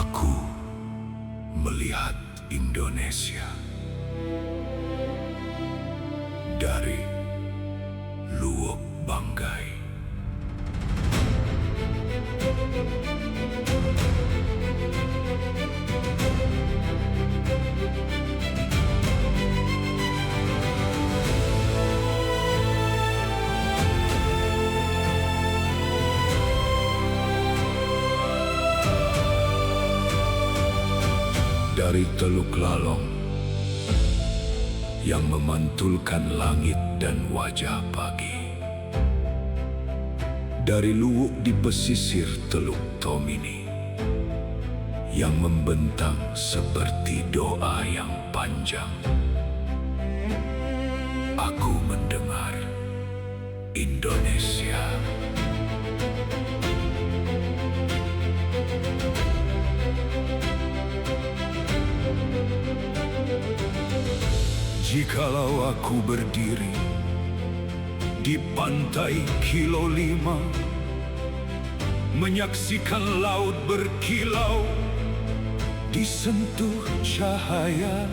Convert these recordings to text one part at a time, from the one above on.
Aku melihat Indonesia dari Luwuk Banggai. Dari Teluk Lalong yang memantulkan langit dan wajah pagi, dari Luwuk di pesisir Teluk Tomini yang membentang seperti doa yang panjang, aku mendengar Indonesia. Jikalau aku berdiri di pantai Kilo 5, menyaksikan laut berkilau, disentuh cahaya,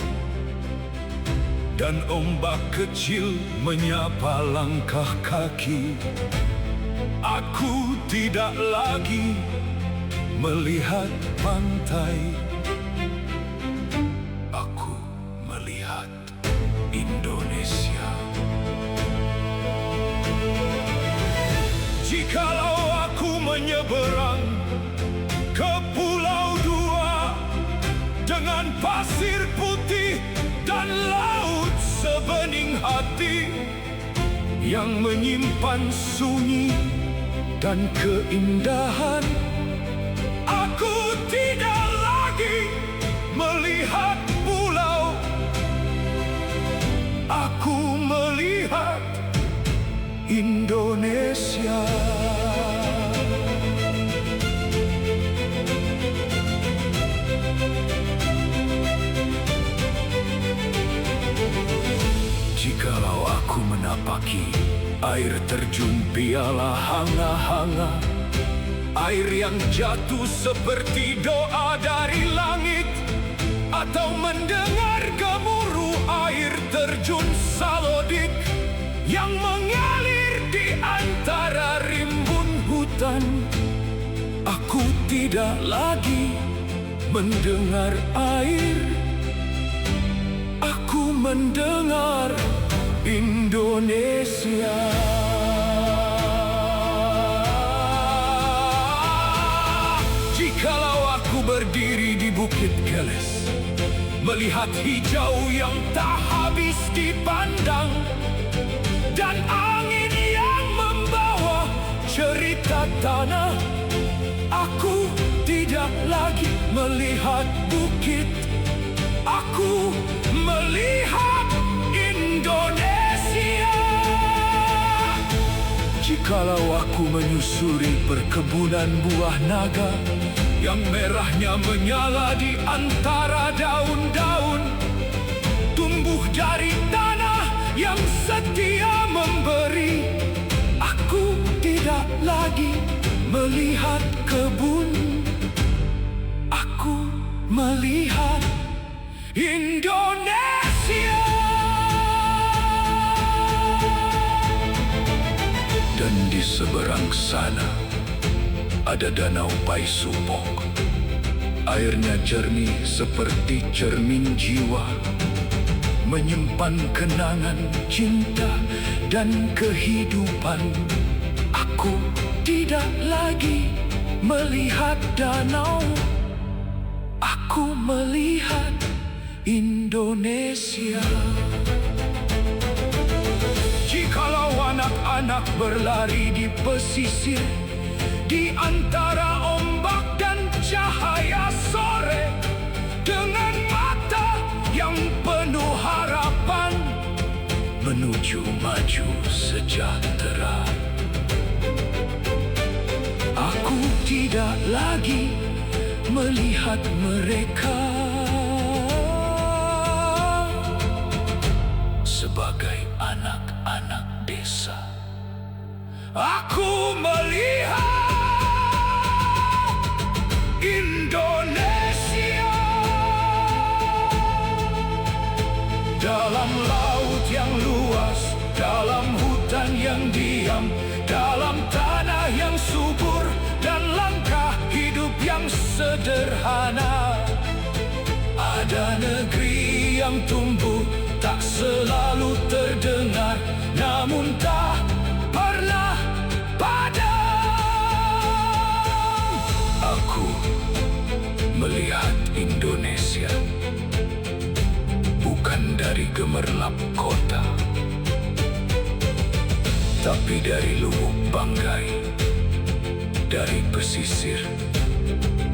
dan ombak kecil menyapa langkah kaki, aku tidak lagi melihat pantai. Aku melihat Indonesia. Jikalau aku menyeberang ke Pulau Dua dengan pasir putih dan laut sebening hati yang menyimpan sunyi dan keindahan, aku tidak lagi melihat pulau. Aku melihat Indonesia. Jikalau aku menapaki air terjun Piala Hanga-Hanga, air yang jatuh seperti doa dari langit, atau mendengar gemuruh air terjun Salodik yang mengalir di antara rimbun hutan, aku tidak lagi mendengar air, aku mendengar Indonesia. Jikalau aku berdiri di Bukit Keles, melihat hijau yang tak habis dipandang, dan angin yang membawa cerita tanah, aku tidak lagi melihat bukit, aku melihat Indonesia. Jikalau aku menyusuri perkebunan buah naga yang merahnya menyala di antara daun-daun, tumbuh dari tanah yang setia memberi, aku tidak lagi melihat kebun, aku melihat Indonesia. Dan di seberang sana ada Danau Paisupok. Airnya jernih seperti cermin jiwa, menyimpan kenangan cinta dan kehidupan. Aku tidak lagi melihat danau, aku melihat Indonesia. Jikalau anak-anak berlari di pesisir, di antara ombak dan cahaya sore, dengan mata yang penuh harapan menuju maju sejahtera, aku tidak lagi melihat mereka sebagai anak-anak desa. Aku melihat Indonesia. dalam laut yang luas, dalam hutan yang diam, dalam tanah yang subur, dan langkah hidup yang sederhana. Ada negeri yang tumbuh, tak selalu terdengar, namun tak pernah padam. Aku melihat Indonesia bukan dari gemerlap kota, tapi dari lubuk banggai, dari pesisir,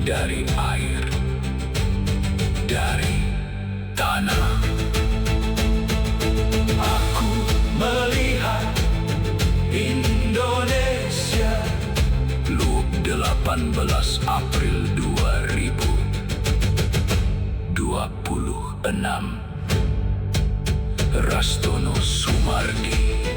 dari air, dari tanah. Aku melihat Indonesia. Lup 18 April 2026. Rastono Sumardi.